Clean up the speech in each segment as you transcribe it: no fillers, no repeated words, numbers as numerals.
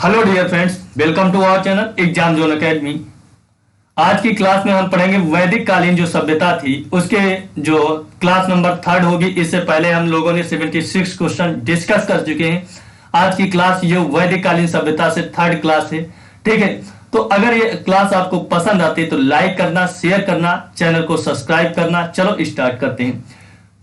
Hello dear friends, welcome to our channel exam zone academy. आज की class में हम पढ़ेंगे वैदिक कालीन जो सभ्यता थी उसके जो क्लास नंबर 3 होगी। इससे पहले हम लोगों ने 76 क्वेश्चन डिस्कस कर चुके हैं। आज की क्लास ये वैदिक कालीन सभ्यता से 3rd क्लास है। ठीक है, तो अगर ये क्लास आपको पसंद आती है तो लाइक करना, शेयर करना, चैनल को सब्सक्राइब करना। चलो स्टार्ट करते हैं।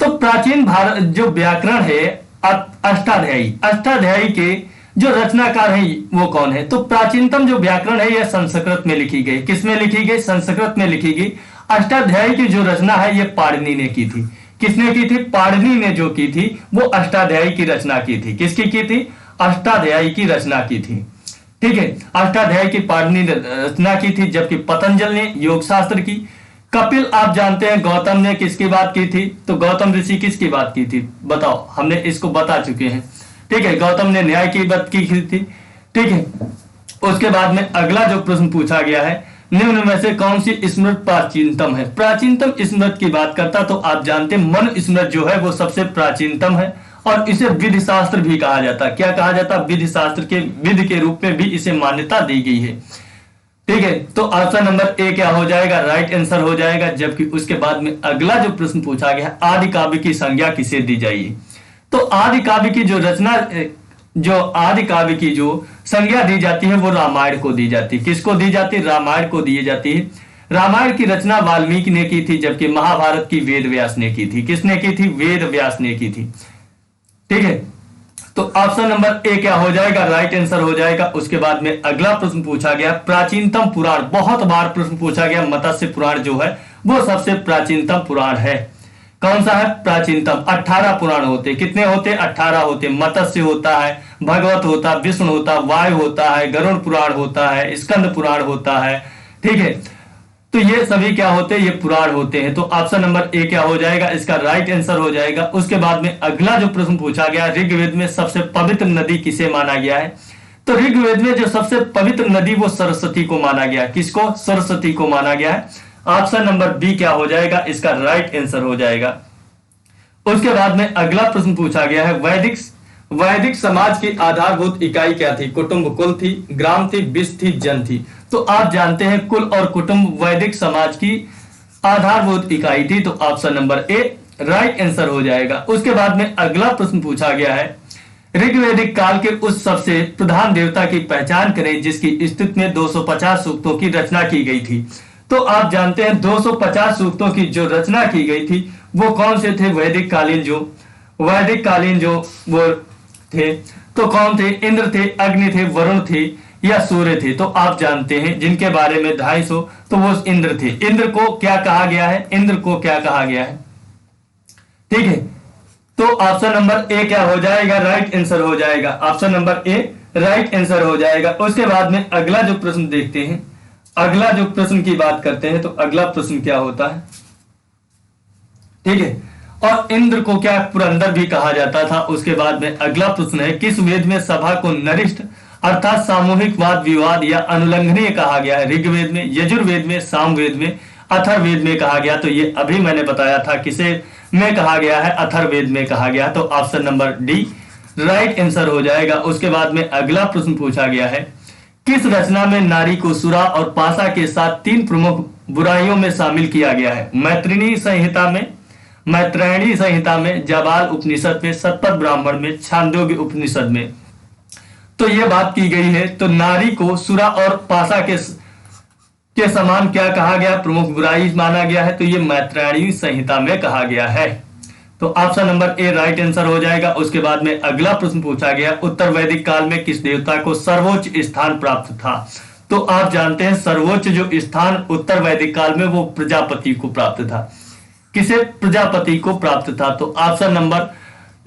तो प्राचीन भारत जो व्याकरण है अष्टाध्यायी के जो रचनाकार है वो कौन है? तो प्राचीनतम जो व्याकरण है यह संस्कृत में लिखी गई। किसमें लिखी गई? संस्कृत में लिखी गई। अष्टाध्यायी की जो रचना है यह पाणिनि ने की थी। किसने की थी? पाणिनि ने जो की थी वो अष्टाध्यायी की रचना की थी। किसकी की थी? अष्टाध्यायी की रचना की थी। ठीक है, अष्टाध्यायी की पाणिनि ने रचना की थी, जबकि पतंजल ने योग शास्त्र की। कपिल आप जानते हैं गौतम ने किसकी बात की थी? तो गौतम ऋषि किसकी बात की थी? बताओ, हमने इसको बता चुके हैं। ठीक है, गौतम ने न्याय की बात की थी। ठीक है, उसके बाद में अगला जो प्रश्न पूछा गया है, निम्न में से कौन सी स्मृत प्राचीनतम है? प्राचीनतम स्मृत की बात करता तो आप जानते हैं मनु स्मृत जो है वो सबसे प्राचीनतम है और इसे विधि शास्त्र भी कहा जाता है। क्या कहा जाता? विधि शास्त्र के विधि के रूप में भी इसे मान्यता दी गई है। ठीक है, तो ऑप्शन नंबर ए क्या हो जाएगा? राइट आंसर हो जाएगा। जबकि उसके बाद में अगला जो प्रश्न पूछा गया है, आदि काव्य की संज्ञा किसे दी जाएगी? तो आदि काव्य की आदि काव्य की जो संज्ञा दी जाती है वो रामायण को दी जाती है। किसको दी जाती है? रामायण को दी जाती है। रामायण की रचना वाल्मीकि ने की थी, जबकि महाभारत की वेद व्यास ने की थी। किसने की थी? वेद व्यास ने की थी। ठीक है, तो ऑप्शन नंबर ए क्या हो जाएगा? राइट आंसर हो जाएगा। उसके बाद में अगला प्रश्न पूछा गया, प्राचीनतम पुराण। बहुत बार प्रश्न पूछा गया, मत्स्य पुराण जो है वो सबसे प्राचीनतम पुराण है। कौन सा है? प्राचीनतम। 18 पुराण होते। कितने होते? 18 होते। मत्स्य होता है, भगवत होता, विष्णु होता, वायु होता है, गरुड़ पुराण होता है, स्कंद पुराण होता है। ठीक है, तो ये सभी क्या होते हैं? ये पुराण होते हैं। तो ऑप्शन नंबर ए क्या हो जाएगा? इसका राइट आंसर हो जाएगा। उसके बाद में अगला जो प्रश्न पूछा गया, ऋग्वेद में सबसे पवित्र नदी किसे माना गया है? तो ऋग्वेद में जो सबसे पवित्र नदी वो सरस्वती को माना गया। किसको? सरस्वती को माना गया है। ऑप्शन नंबर बी क्या हो जाएगा? इसका राइट आंसर हो जाएगा। उसके बाद में अगला प्रश्न पूछा गया है, वैदिक समाज की आधारभूत इकाई क्या थी? कुटुंब, कुल थी, ग्राम थी, विष थी, जन थी। तो आप जानते हैं कुल और कुटुंब वैदिक समाज की आधारभूत इकाई थी। तो option number A right answer हो जाएगा। उसके बाद में अगला प्रश्न पूछा गया है, ऋग्वैदिक काल के उस सबसे प्रधान देवता की पहचान करें जिसकी स्थिति में 250 सूक्तों की रचना की गई थी। तो आप जानते हैं 250 सूक्तों की जो रचना की गई थी वो कौन से थे? वैदिक कालीन जो वो थे तो कौन थे? इंद्र थे, अग्नि थे, वरुण थे या सूर्य थे। तो आप जानते हैं जिनके बारे में 250, तो वो इंद्र थे। इंद्र को क्या कहा गया है? ठीक है, तो ऑप्शन नंबर ए क्या हो जाएगा? राइट आंसर हो जाएगा। Option number A right answer हो जाएगा। उसके बाद में अगला जो प्रश्न देखते हैं, अगला जो प्रश्न की बात करते हैं, तो अगला प्रश्न क्या होता है? ठीक है, और इंद्र को क्या पुरंदर भी कहा जाता था। उसके बाद में अगला प्रश्न है, किस वेद में सभा को नरिष्ठ अर्थात सामूहिक वाद विवाद या अनुल्लंघनीय कहा गया है? ऋग्वेद में, यजुर्वेद में, सामवेद में, अथर्ववेद में कहा गया। तो ये अभी मैंने बताया था किसे में कहा गया है? अथर्ववेद में कहा गया। तो option number D right answer हो जाएगा। उसके बाद में अगला प्रश्न पूछा गया है, किस रचना में नारी को सुरा और पासा के साथ 3 प्रमुख बुराइयों में शामिल किया गया है? मैत्रेयणी संहिता में, जाबाल उपनिषद में, शतपथ ब्राह्मण में, छांदोग्य उपनिषद में। तो यह बात की गई है। तो नारी को सुरा और पासा के समान क्या कहा गया? प्रमुख बुराई माना गया है। तो यह मैत्रेयणी संहिता में कहा गया है। तो option number A right answer हो जाएगा। उसके बाद में अगला प्रश्न पूछा गया, उत्तर वैदिक काल में किस देवता को सर्वोच्च स्थान प्राप्त था? तो आप जानते हैं सर्वोच्च जो स्थान उत्तर वैदिक काल में वो प्रजापति को प्राप्त था। किसे? प्रजापति को प्राप्त था। तो ऑप्शन नंबर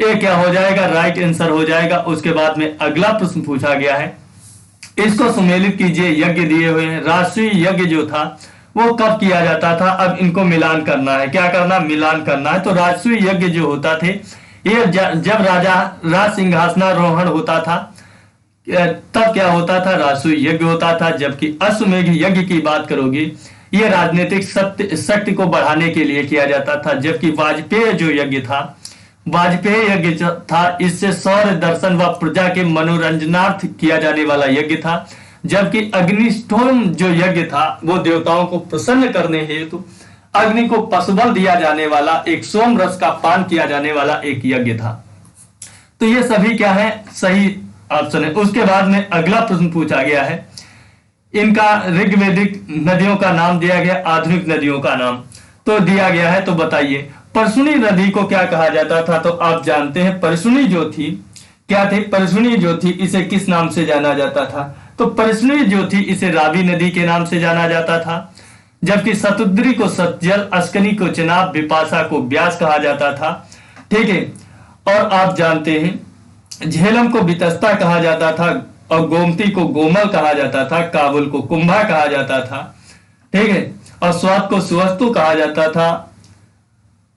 ए क्या हो जाएगा? राइट आंसर हो जाएगा। उसके बाद में अगला प्रश्न पूछा गया है, इसको सुमेलित कीजिए, यज्ञ दिए हुए हैं। राष्ट्रीय यज्ञ जो था वो कब किया जाता था? अब इनको मिलान करना है। क्या करना? मिलान करना है। तो राष्ट्रीय यज्ञ जो होता थे ये जब राज सिंहासनारोहण होता था तब क्या होता था? राष्ट्रीय यज्ञ होता था। जबकि अश्वमेध यज्ञ की बात करोगे ये राजनीतिक शक्ति को बढ़ाने के लिए किया जाता था। जबकि वाजपेयी जो यज्ञ था वाजपेयी यज्ञ था, इससे सौर्य दर्शन व प्रजा के मनोरंजनार्थ किया जाने वाला यज्ञ था। जबकि अग्निष्टोम जो यज्ञ था वो देवताओं को प्रसन्न करने हेतु अग्नि को पशुबल दिया जाने वाला, एक सोम रस का पान किया जाने वाला एक यज्ञ था। तो ये सभी क्या है, सही ऑप्शन है। उसके बाद में अगला प्रश्न पूछा गया है, इनका ऋग्वेदिक नदियों का नाम दिया गया, आधुनिक नदियों का नाम तो दिया गया है। तो बताइए परसुनी नदी को क्या कहा जाता था? तो आप जानते हैं परसुनी जो थी क्या थी, परसुनी जो थी इसे किस नाम से जाना जाता था? तो परसुनी जो थी इसे रावी नदी के नाम से जाना जाता था। जबकि सतुद्री को सतजल, अस्कनी को चिनाब, विपाशा को ब्यास कहा जाता था। ठीक है, और आप जानते हैं झेलम को वितस्ता कहा जाता था, और गोमती को गोमल कहा जाता था, काबुल को कुंभा कहा जाता था। ठीक है, और स्वाद को सुवस्तु कहा जाता था,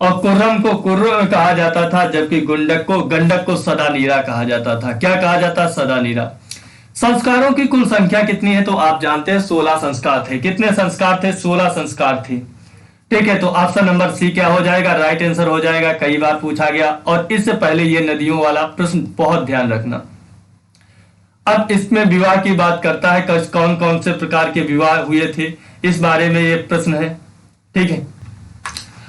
और कुर्रम को कुर्र कहा जाता था। जबकि गंडक को सदा नीरा कहा जाता था। क्या कहा जाता? सदा नीरा। संस्कारों की कुल संख्या कितनी है? तो आप जानते हैं 16 संस्कार थे। कितने संस्कार थे? 16 संस्कार थे। ठीक है, तो ऑप्शन नंबर सी क्या हो जाएगा? राइट आंसर हो जाएगा। कई बार पूछा गया, और इससे पहले ये नदियों वाला प्रश्न बहुत ध्यान रखना। अब इसमें विवाह की बात करता है, कौन कौन से प्रकार के विवाह हुए थे, इस बारे में ये प्रश्न है। ठीक है,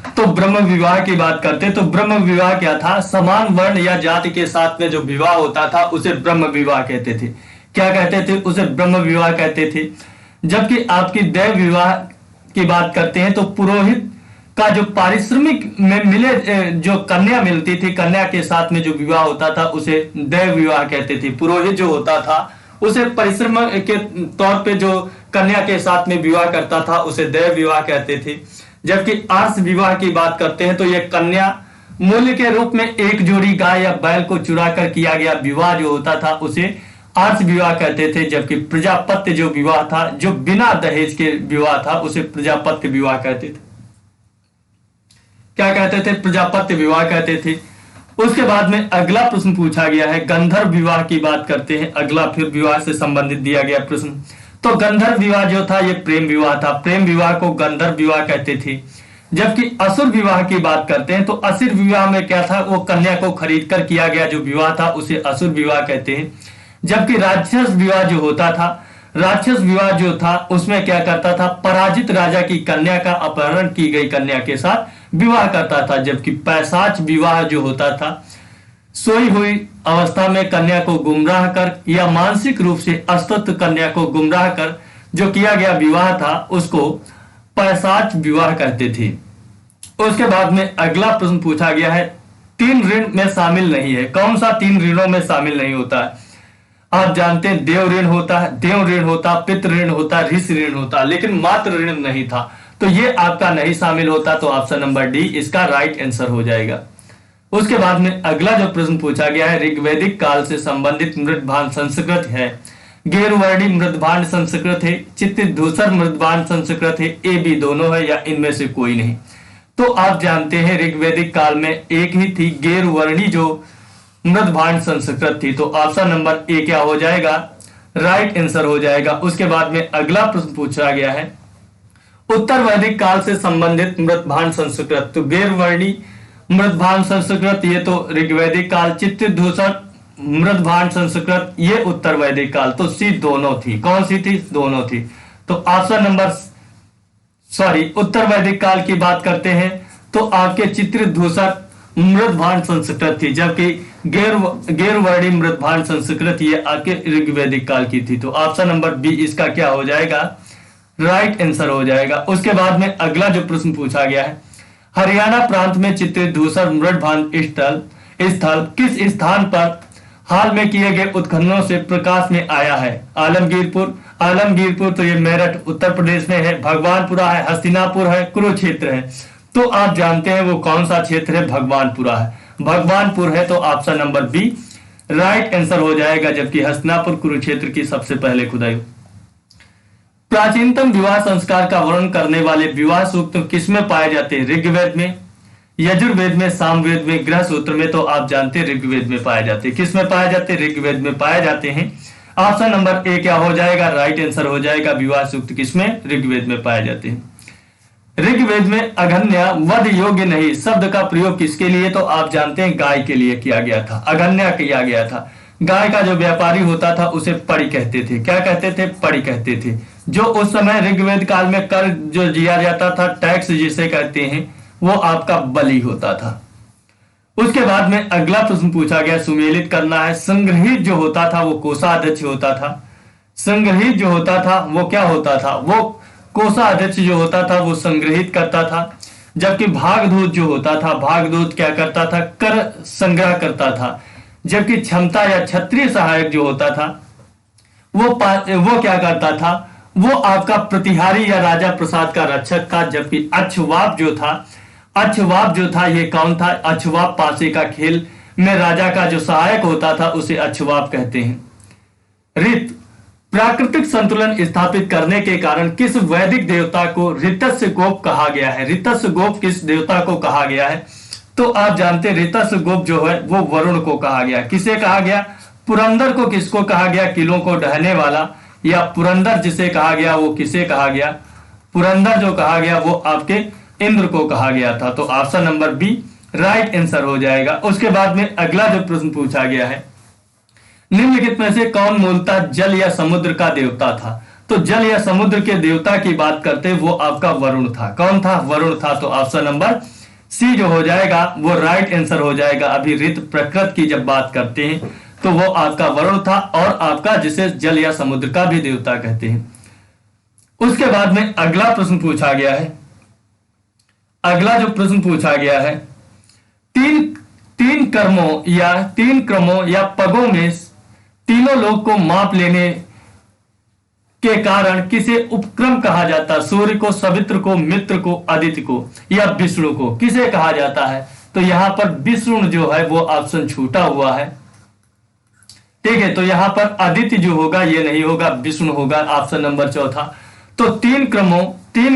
तो ब्रह्म विवाह की बात करते, तो ब्रह्म विवाह क्या था? समान वर्ण या जाति के साथ में जो विवाह होता था उसे ब्रह्म विवाह कहते थे। क्या कहते थे? उसे ब्रह्म विवाह कहते थे। जबकि आपकी दैव विवाह की बात करते हैं तो पुरोहित का जो पारिश्रमिक में मिले, जो कन्या मिलती थी, कन्या के साथ में जो विवाह होता था उसे दैव विवाह कहते थे। पुरोहित जो होता था उसे परिश्रम के तौर पे जो कन्या के साथ में विवाह करता था उसे दैव विवाह कहते थे। जबकि आर्ष विवाह की बात करते हैं तो यह कन्या मूल्य के रूप में एक जोड़ी गाय या बैल को चुरा कर किया गया विवाह जो होता था उसे आर्ष विवाह कहते थे। जबकि प्रजापत्य जो विवाह था, जो बिना दहेज के विवाह था, उसे प्रजापत्य विवाह कहते थे। क्या कहते थे? प्रजापत्य विवाह कहते थे। उसके बाद में अगला प्रश्न पूछा गया है, गंधर्व विवाह की बात करते हैं। अगला फिर विवाह से संबंधित दिया गया प्रश्न। तो गंधर्व विवाह जो था ये प्रेम विवाह था। प्रेम विवाह को गंधर्व विवाह कहते थे। जबकि असुर विवाह की बात करते हैं तो असुर विवाह में क्या था? वो कन्या को खरीद कर किया गया जो विवाह था उसे असुर विवाह कहते हैं। जबकि राक्षस विवाह जो होता था, राक्षस विवाह जो था उसमें क्या करता था? पराजित राजा की कन्या का अपहरण की गई कन्या के साथ विवाह करता था। जबकि पैशाच विवाह जो होता था, सोई हुई अवस्था में कन्या को गुमराह कर या मानसिक रूप से अस्वस्थ कन्या को गुमराह कर जो किया गया विवाह था उसको पैशाच विवाह कहते थे। उसके बाद में अगला प्रश्न पूछा गया है, 3 ऋण में शामिल नहीं है। कौन सा 3 ऋणों में शामिल नहीं होता है? आप जानते हैं देव ऋण होता है, देव ऋण होता, पितृ ऋण होता, ऋषि ऋण होता, लेकिन मातृ ऋण नहीं था। तो ये आपका नहीं शामिल होता। तो ऑप्शन नंबर डी इसका राइट आंसर हो जाएगा। उसके बाद में अगला जो प्रश्न पूछा गया है, ऋग्वैदिक काल से संबंधित मृदभांड संस्कृत है, गैरवर्णी मृदभांड संस्कृत है, चित्रित धूसर मृदभांड संस्कृत है, ए बी दोनों है या इनमें से कोई नहीं। तो आप जानते हैं ऋग्वैदिक काल में एक ही थी गैरवर्णी जो मृदभांड संस्कृत थी। तो ऑप्शन नंबर ए क्या हो जाएगा? राइट आंसर हो जाएगा। उसके बाद में अगला प्रश्न पूछा गया है, उत्तर वैदिक काल से संबंधित मृदभांड संस्कृत। तो गैरवर्णी मृदभांड संस्कृत ये तो ऋग्वैदिक काल, चित्रित धूसर मृदभांड संस्कृत ये उत्तर वैदिक काल। तो सी दोनों थी। कौन सी थी? दोनों थी। तो ऑप्शन नंबर उत्तर वैदिक काल की बात करते हैं तो आपके चित्रित धूसर मृदभांड संस्कृत थी। जबकि गैरवर्णी मृदभांड संस्कृत ये आपके ऋग्वैदिक काल की थी। तो ऑप्शन नंबर बी इसका क्या हो जाएगा? राइट आंसर हो जाएगा। उसके बाद में अगला जो प्रश्न पूछा गया है, हरियाणा प्रांत में चित्रित धूसर मृदभांड स्थल किस स्थान पर हाल में किए गए उत्खननों से प्रकाश में आया है? आलमगीरपुर तो ये मेरठ उत्तर प्रदेश में है, भगवानपुरा है, हस्तिनापुर है, कुरुक्षेत्र है। तो आप जानते हैं वो कौन सा क्षेत्र है? भगवानपुरा है। भगवानपुर है। तो option number B right answer हो जाएगा। जबकि हस्तिनापुर कुरुक्षेत्र की सबसे पहले खुदाई। प्राचीनतम विवाह संस्कार का वर्णन करने वाले विवाह सूक्त किसमें पाए जाते हैं? ऋग्वेद में, यजुर्वेद में, सामवेद में, गृह सूत्र में। तो आप जानते हैं ऋग्वेद में पाए जाते हैं। किस में पाए जाते हैं? ऋग्वेद में पाए जाते हैं। ऑप्शन नंबर ए क्या हो जाएगा? राइट आंसर हो जाएगा। विवाह सूक्त किसमें? ऋग्वेद में पाए जाते हैं। ऋग्वेद में अगन्या वध योग्य नहीं शब्द का प्रयोग किसके लिए, तो आप जानते हैं गाय के लिए किया गया था, अगन्या किया गया था। गाय का जो व्यापारी होता था उसे पड़ी कहते थे। क्या कहते थे? पड़ी कहते थे। जो उस समय ऋग्वेद काल में कर जो दिया जाता था, टैक्स जिसे कहते हैं, वो आपका बलि होता था। उसके बाद में अगला प्रश्न पूछा गया, सुमेलित करना है। संग्रहित जो होता था वो कोषाध्यक्ष होता था। संग्रहित जो होता था वो क्या होता था? वो कोषाध्यक्ष जो होता था वो संग्रहित करता था। जबकि भागदूत जो होता था, भागदूत क्या करता था? कर संग्रह करता था। जबकि क्षमता या क्षत्रिय सहायक जो होता था वो क्या करता था? वो आपका प्रतिहारी या राजा प्रसाद का रक्षक था। जबकि अक्षवाप जो था ये कौन था? अक्षवाप पासे का खेल में राजा का जो सहायक होता था उसे अक्षवाप कहते हैं। ऋत प्राकृतिक संतुलन स्थापित करने के कारण किस वैदिक देवता को ऋतस्य गोप कहा गया है? ऋतस्य गोप किस देवता को कहा गया है? तो आप जानते हैं ऋतस्य गोप जो है वो वरुण को कहा गया। किसे कहा गया? पुरंदर को किसको कहा गया? किलों को ढहने वाला। या पुरंदर जिसे कहा गया वो किसे कहा गया? पुरंदर जो कहा गया वो आपके इंद्र को कहा गया था। तो option number B right answer हो जाएगा। उसके बाद में अगला जो प्रश्न पूछा गया है, निम्नलिखित में से कौन मूलतः जल या समुद्र का देवता था? तो जल या समुद्र के देवता की बात करते वो आपका वरुण था। कौन था? वरुण था। तो ऑप्शन नंबर सी जो हो जाएगा वो राइट आंसर हो जाएगा। अभी ऋत प्रकृत की जब बात करते हैं तो वो आपका वरुण था और आपका जिसे जल या समुद्र का भी देवता कहते हैं। उसके बाद में अगला प्रश्न पूछा गया है। अगला जो प्रश्न पूछा गया है, तीन क्रमों या पगों में तीनों लोग को माप लेने के कारण किसे उपक्रम कहा जाता है? सूर्य को, सवित्र को, मित्र को, आदित्य को या विष्णु को किसे कहा जाता है? तो यहां पर विष्णु जो है वो ऑप्शन छूटा हुआ है। ठीक है, तो यहां पर आदित्य जो होगा ये नहीं होगा, विष्णु होगा, ऑप्शन नंबर चौथा। तो तीन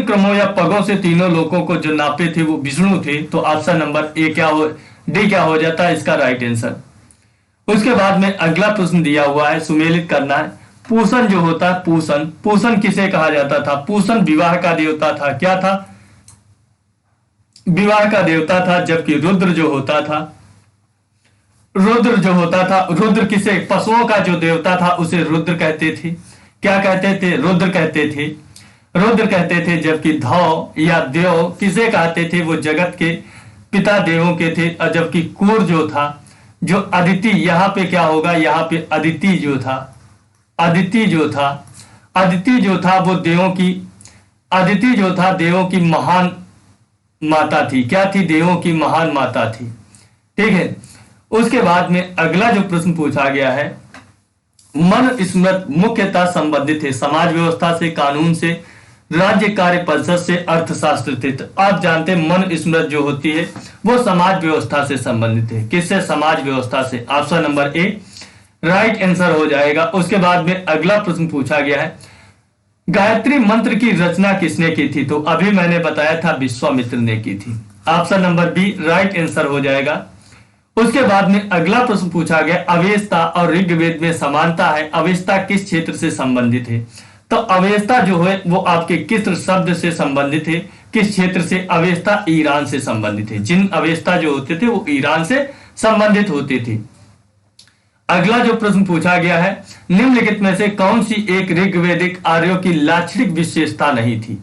क्रमों या पगों से तीनों लोगों को जो नापे थे वो विष्णु थे। तो ऑप्शन नंबर डी क्या हो जाता है इसका राइट आंसर। उसके बाद में अगला प्रश्न दिया हुआ है, सुमेलित करना है। पूषण जो होता है, पूषण किसे कहा जाता था? पूषण विवाह का देवता था। क्या था? विवाह का देवता था। जबकि रुद्र जो होता था, रुद्र किसे? पशुओं का जो देवता था उसे रुद्र कहते थे। क्या कहते थे? रुद्र कहते थे। जबकि धौ या देव किसे कहते थे? वो जगत के पिता देवों के थे। और जबकि कुर जो था, जो अदिति, यहां पे क्या होगा? यहाँ पे अदिति जो था वो देवों की महान माता थी। क्या थी? देवों की महान माता थी। ठीक है, उसके बाद में अगला जो प्रश्न पूछा गया है, मन स्मृत मुख्यतः संबंधित है समाज व्यवस्था से, कानून से, राज्य कार्य परिषद से, अर्थशास्त्र से। तो आप जानते हैं मन स्मृत जो होती है वो समाज व्यवस्था से संबंधित है। किससे? समाज व्यवस्था से। Option number A right answer हो जाएगा। उसके बाद में अगला प्रश्न पूछा गया है, गायत्री मंत्र की रचना किसने की थी? तो अभी मैंने बताया था विश्वामित्र ने की थी। Option number B right answer हो जाएगा। उसके बाद में अगला प्रश्न पूछा गया, अवेस्ता और ऋग्वेद में समानता है। अवेस्ता किस क्षेत्र से संबंधित है? तो अवेस्ता जो है वो आपके किस शब्द से संबंधित है? किस क्षेत्र से? अवेस्ता ईरान से संबंधित है। जिन अवेस्ता जो होते थे वो ईरान से संबंधित होते थे। अगला जो प्रश्न पूछा गया है, निम्नलिखित में से कौन सी एक ऋग्वेदिक आर्यों की लाक्षणिक विशेषता नहीं थी?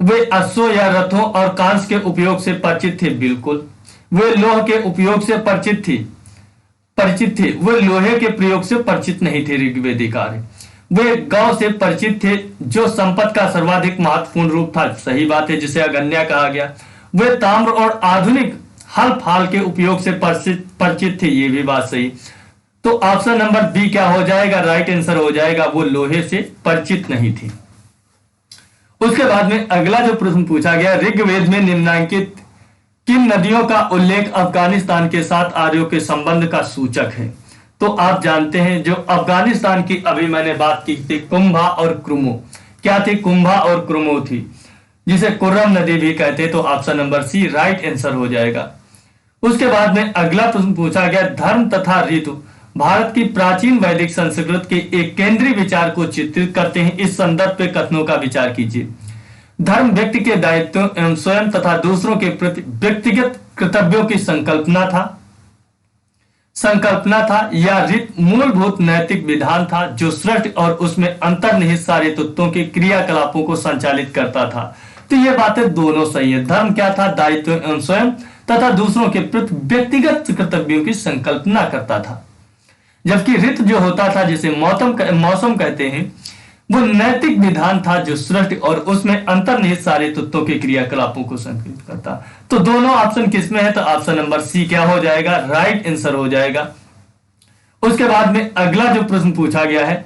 वे अश्वों या रथों और कांस के उपयोग से परिचित थे। बिल्कुल। वे लोह के उपयोग से परिचित थे। वे लोहे के प्रयोग से परिचित नहीं थे ऋग्वेदिक आर्य। वे गौ से परिचित थे जो संपत्ति का सर्वाधिक महत्वपूर्ण रूप था। सही बात है, जिसे अगन्या कहा गया। वे ताम्र और आधुनिक हल फाल के उपयोग से परिचित थे। ये भी बात सही। तो ऑप्शन नंबर बी क्या हो जाएगा? राइट आंसर हो जाएगा। वो लोहे से परिचित नहीं थे। उसके बाद में अगला जो प्रश्न पूछा गया, ऋग्वेद में निम्नलिखित किन नदियों का उल्लेख अफगानिस्तान के साथ आर्यों के संबंध का सूचक है? तो आप जानते हैं जो अफगानिस्तान की अभी मैंने बात की थी, कुंभा और क्रुमो। क्या थी? कुंभा और क्रुमो थी, जिसे कुर्रम नदी भी कहते। तो option number C right answer हो जाएगा। उसके बाद में अगला प्रश्न पूछा गया, धर्म तथा ऋतु भारत की प्राचीन वैदिक संस्कृत के एक केंद्रीय विचार को चित्रित करते हैं। इस संदर्भ पे कथनों का विचार कीजिए। धर्म व्यक्ति के दायित्व एवं स्वयं तथा दूसरों के प्रति व्यक्तिगत कर्तव्यों की संकल्पना था या रीत मूलभूत नैतिक विधान था जो सृष्टि और उसमें अंतर्निहित सारे तत्वों के क्रियाकलापों को संचालित करता था। तो ये बातें दोनों सही है। धर्म क्या था? दायित्व एवं स्वयं तथा दूसरों के प्रति व्यक्तिगत कर्तव्यों की संकल्पना करता था। जबकि ऋत जो होता था, जिसे मौसम कहते हैं, वो नैतिक विधान था जो सृष्टि और उसमें अंतर्निहित सारे तत्वों के क्रियाकलापों को संकेत करता। तो दोनों ऑप्शन किसमें है? तो ऑप्शन नंबर सी क्या हो जाएगा? राइट आंसर हो जाएगा। उसके बाद में अगला जो प्रश्न पूछा गया है,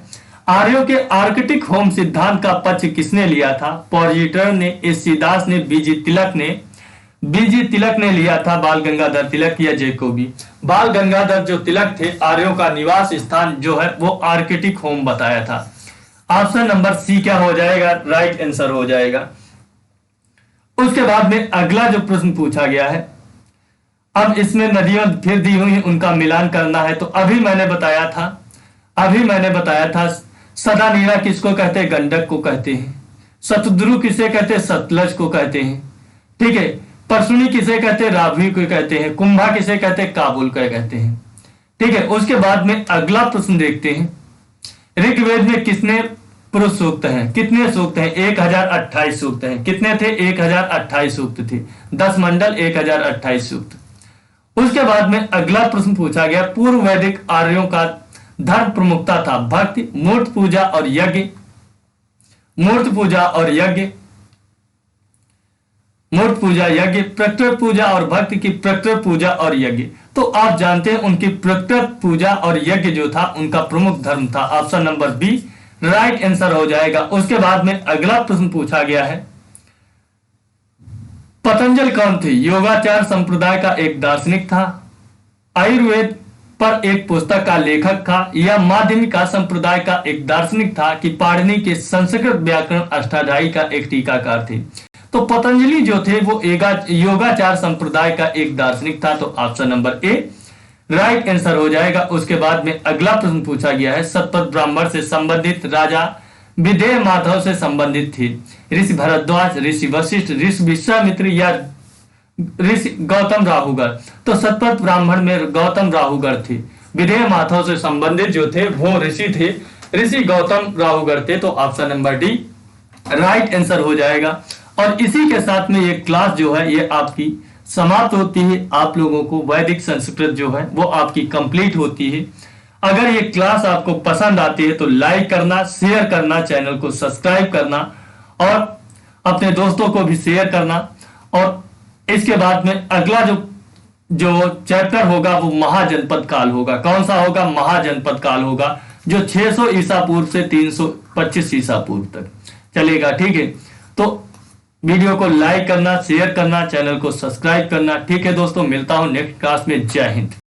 आर्यों के आर्कटिक होम सिद्धांत का पक्ष किसने लिया था? पॉर्जिटर ने, एस.सी. दास ने, बीजी तिलक ने लिया था, बाल गंगाधर तिलक या जैकोबी। बाल गंगाधर जो तिलक थे, आर्यों का निवास स्थान जो है वो आर्कटिक होम बताया था। ऑप्शन नंबर सी क्या हो जाएगा? राइट आंसर हो जाएगा। उसके बाद में अगला जो प्रश्न पूछा गया है, अब इसमें नदियां फिर दी हुई उनका मिलान करना है। तो अभी मैंने बताया था सदा नीरा किसको कहते हैं? गंडक को कहते हैं। शतद्रु किसे कहते हैं? सतलज को कहते हैं। ठीक है। परसुनी किसे कहते हैं? रावी को कहते हैं। कुंभा किसे कहते हैं? काबुल को कहते हैं। ठीक है। उसके बाद में अगला प्रश्न देखते हैं, ऋग्वेद में कितने पुरुष सूक्त हैं? कितने सूक्त हैं? 1028 सूक्त हैं। कितने थे? 1028 सूक्त थे। 10 मंडल, 1028 सूक्त। उसके बाद में अगला प्रश्न पूछा गया, पूर्व वैदिक आर्यों का धर्म प्रमुखता था भक्ति, मूर्ति पूजा और यज्ञ। मूर्ति पूजा यज्ञ, प्रकृत पूजा और भक्ति की प्रकृत पूजा और यज्ञ। तो आप जानते हैं उनकी प्रकृत पूजा और यज्ञ जो था उनका प्रमुख धर्म था। Option number B right answer हो जाएगा। उसके बाद में अगला प्रश्न पूछा गया है, पतंजल कौन थे? योगाचार संप्रदाय का एक दार्शनिक था, आयुर्वेद पर एक पुस्तक का लेखक था, या माध्यमिका संप्रदाय का एक दार्शनिक था, कि पाणिनि के संस्कृत व्याकरण अष्टाध्यायी का एक टीकाकार थे। तो पतंजलि जो थे वो योगाचार संप्रदाय का एक दार्शनिक था। तो option number A right answer हो जाएगा। उसके बाद में अगला प्रश्न पूछा गया है, शतपथ ब्राह्मण से संबंधित राजा विदेह माधव से संबंधित थे ऋषि भरद्वाज, ऋषि वशिष्ठ, ऋषि विश्वामित्र या ऋषि गौतम राहुगर। तो शतपथ ब्राह्मण में गौतम राहुगर थे। विदेह माधव से संबंधित जो थे वो ऋषि थे, ऋषि गौतम राहुगर थे। तो option number D right answer हो जाएगा। और इसी के साथ में ये क्लास जो है ये आपकी समाप्त होती है। आप लोगों को वैदिक संस्कृत जो है वो आपकी कंप्लीट होती है। अगर ये क्लास आपको पसंद आती है तो लाइक करना, शेयर करना, चैनल को सब्सक्राइब करना और अपने दोस्तों को भी शेयर करना। और इसके बाद में अगला जो चैप्टर होगा वो महाजनपद काल होगा। कौन सा होगा? महाजनपद काल होगा, जो 600 ईसा पूर्व से 325 ईसा पूर्व तक चलेगा। ठीक है। तो वीडियो को लाइक करना, शेयर करना, चैनल को सब्सक्राइब करना। ठीक है दोस्तों, मिलता हूं नेक्स्ट क्लास में। जय हिंद।